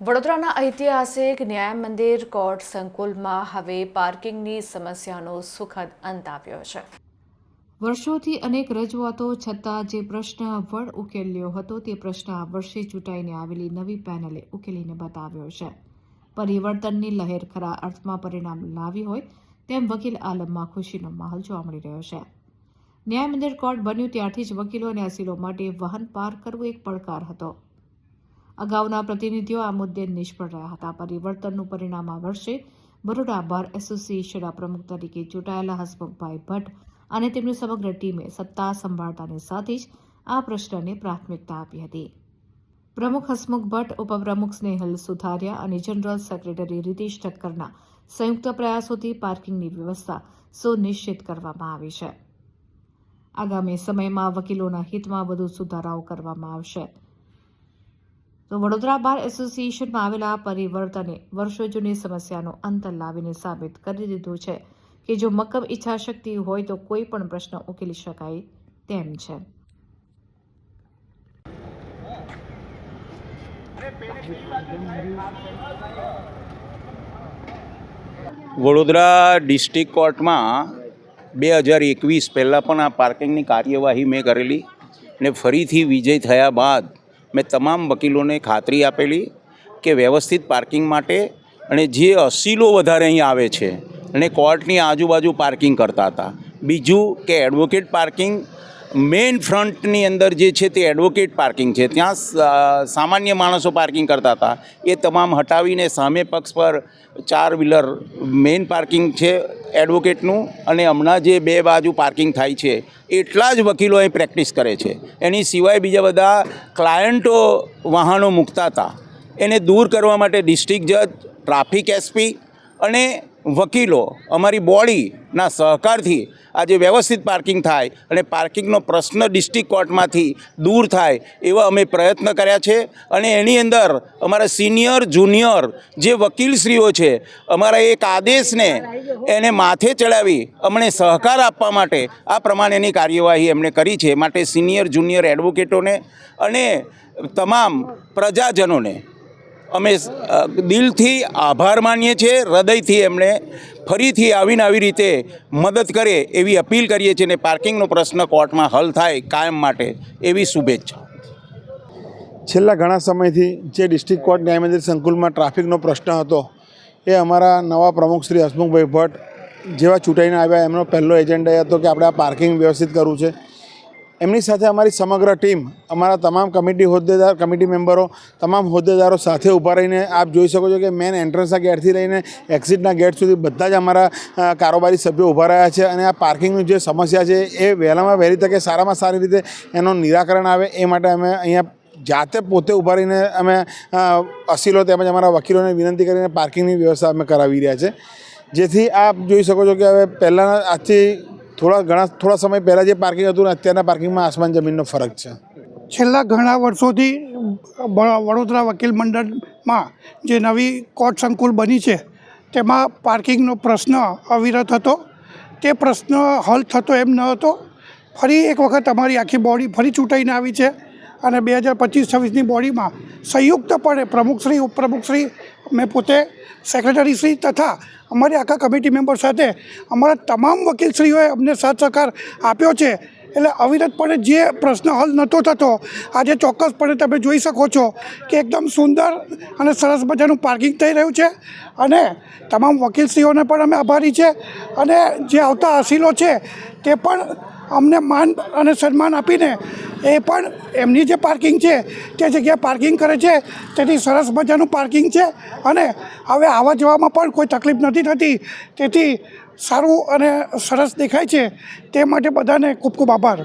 વડોદરાના ઐતિહાસિક ન્યાય મંદિર કોર્ટ સંકુલમાં હવે પાર્કિંગની સમસ્યાનો સુખદ અંત આવ્યો છે। વર્ષોથી અનેક રજૂઆતો છતાં જે પ્રશ્ન વડ ઉકેલ્યો હતો તે પ્રશ્ન આ વર્ષે ચૂંટાઈને આવેલી નવી પેનલે ઉકેલીને બતાવ્યો છે। પરિવર્તનની લહેર ખરા અર્થમાં પરિણામ લાવી હોય તેમ વકીલ આલમમાં ખુશીનો માહોલ જોવા મળી રહ્યો છે। ન્યાય મંદિર કોર્ટ બન્યું ત્યારથી જ વકીલો અને અસીલો માટે વાહન પાર કરવું એક પડકાર હતો। અગાઉના પ્રતિનિધિઓ આ મુદ્દે નિષ્ફળ રહ્યા હતા। પરિવર્તનનું પરિણામ આ વર્ષે બરોડા બાર એસોસિએશનના પ્રમુખ તરીકે ચૂંટાયેલા હસમુખભાઈ ભટ્ટ અને તેમની સમગ્ર ટીમે સત્તા સંભાળતાની સાથે જ આ પ્રશ્નને પ્રાથમિકતા આપી હતી। પ્રમુખ હસમુખ ભટ્ટ, ઉપપ્રમુખ સ્નેહલ સુથારિયા અને જનરલ સેક્રેટરી રીતેશ ઠક્કરના સંયુક્ત પ્રયાસોથી પાર્કિંગની વ્યવસ્થા સુનિશ્ચિત કરવામાં આવી છે। આગામી સમયમાં વકીલોના હિતમાં વધુ સુધારાઓ કરવામાં આવશે। તો વડોદરા બાર એસોસિએશનમાં આવેલા પરિવર્તને વર્ષો જૂની સમસ્યાનો અંત લાવીને સાબિત કરી દીધું છે કે જો મક્કમ ઈચ્છાશક્તિ હોય તો કોઈ પણ પ્રશ્ન ઉકેલી શકાય તેમ છે। વડોદરા ડિસ્ટ્રિક્ટ કોર્ટમાં 2021 પહેલાં પણ આ પાર્કિંગની કાર્યવાહી મેં કરેલી અને ફરીથી વિજય થયા બાદ મેં તમામ વકીલોને ખાતરી આપેલી કે વ્યવસ્થિત પાર્કિંગ માટે અને જે અસીલો વધારે અહીં આવે છે અને કોર્ટની આજુબાજુ પાર્કિંગ કરતા હતા, બીજું કે એડવોકેટ પાર્કિંગ મેઇન ફ્રન્ટની અંદર જે છે તે એડવોકેટ પાર્કિંગ છે, ત્યાં સામાન્ય માણસો પાર્કિંગ કરતા હતા, એ તમામ હટાવીને સામે પક્ષ પર 4 વ્હીલર મેઇન પાર્કિંગ છે એડવોકેટનું અને હમણાં જે 2 બાજુ પાર્કિંગ થાય છે એટલા જ વકીલો અહીં પ્રેક્ટિસ કરે છે। એની સિવાય બીજા બધા ક્લાયન્ટો વાહનો મૂકતા હતા, એને દૂર કરવા માટે ડિસ્ટ્રિક્ટ જજ, ટ્રાફિક એસપી અને વકીલો અમારી બોડીના સહકારથી આજે વ્યવસ્થિત પાર્કિંગ થાય અને પાર્કિંગનો પ્રશ્ન ડિસ્ટ્રિક્ટ કોર્ટમાંથી દૂર થાય એવા અમે પ્રયત્ન કર્યા છે। અને એની અંદર અમારા સિનિયર જુનિયર જે વકીલશ્રીઓ છે, અમારા એક આદેશને એને માથે ચડાવી અમને સહકાર આપવા માટે આ પ્રમાણેની કાર્યવાહી એમણે કરી છે। માટે સિનિયર જુનિયર એડવોકેટોને અને તમામ પ્રજાજનોને અમે દિલથી આભાર માનીએ છીએ, હૃદયથી એમણે ફરીથી આવીને આવી રીતે મદદ કરે એવી અપીલ કરીએ છીએ અને પાર્કિંગનો પ્રશ્ન કોર્ટમાં હલ થાય કાયમ માટે એવી શુભેચ્છા। છેલ્લા ઘણા સમયથી જે ડિસ્ટ્રિક્ટ કોર્ટ ન્યાય મંદિર સંકુલમાં ટ્રાફિકનો પ્રશ્ન હતો એ અમારા નવા પ્રમુખ શ્રી હસમુખભાઈ ભટ્ટ જેવા ચૂંટાઈને આવ્યા એમનો પહેલો એજન્ડા એ હતો કે આપણે આ પાર્કિંગ વ્યવસ્થિત કરવું છે। એમની સાથે અમારી સમગ્ર ટીમ, અમારા તમામ કમિટી મેમ્બરો, તમામ હોદ્દેદારો સાથે ઊભા રહીને આપ જોઈ શકો છો કે મેન એન્ટ્રન્સના ગેટથી લઈને એક્ઝિટના ગેટ સુધી બધા જ અમારા કારોબારી સભ્યો ઊભા રહ્યા છે અને આ પાર્કિંગની જે સમસ્યા છે એ વહેલામાં વહેલી તકે સારામાં સારી રીતે એનું નિરાકરણ આવે એ માટે અમે અહીંયા જાતે પોતે ઊભા રહીને અમે અસીલો તેમજ અમારા વકીલોને વિનંતી કરીને પાર્કિંગની વ્યવસ્થા અમે કરાવી રહ્યા છે, જેથી આપ જોઈ શકો છો કે હવે પહેલાં આજથી થોડા સમય પહેલાં જે પાર્કિંગ હતું ને અત્યારના પાર્કિંગમાં આસમાન જમીનનો ફરક છે। છેલ્લા ઘણા વર્ષોથી વડોદરા વકીલ મંડળમાં જે નવી કોર્ટ સંકુલ બની છે તેમાં પાર્કિંગનો પ્રશ્ન અવિરત હતો। તે પ્રશ્ન હલ થતો એમ ન હતો। ફરી એક વખત અમારી આખી બોડી ફરી ચૂંટાઈને આવી છે અને 2025-26ની બોડીમાં સંયુક્તપણે પ્રમુખશ્રી, ઉપપ્રમુખશ્રી, મેં પોતે સેક્રેટરીશ્રી તથા અમારી આખા કમિટી મેમ્બર સાથે અમારા તમામ વકીલશ્રીઓએ અમને સાથ સહકાર આપ્યો છે। એટલે અવિરતપણે જે પ્રશ્ન હલ નહોતો થતો આજે ચોક્કસપણે તમે જોઈ શકો છો કે એકદમ સુંદર અને સરસ મજાનું પાર્કિંગ થઈ રહ્યું છે અને તમામ વકીલશ્રીઓને પણ અમે આભારી છે અને જે આવતા અસીલો છે તે પણ અમને માન અને સન્માન આપીને એ પણ એમની જે પાર્કિંગ છે તે જગ્યાએ પાર્કિંગ કરે છે, તેથી સરસ મજાનું પાર્કિંગ છે અને હવે આવવા જવામાં પણ કોઈ તકલીફ નથી થતી, તેથી સારું અને સરસ દેખાય છે। તે માટે બધાને ખૂબ ખૂબ આભાર।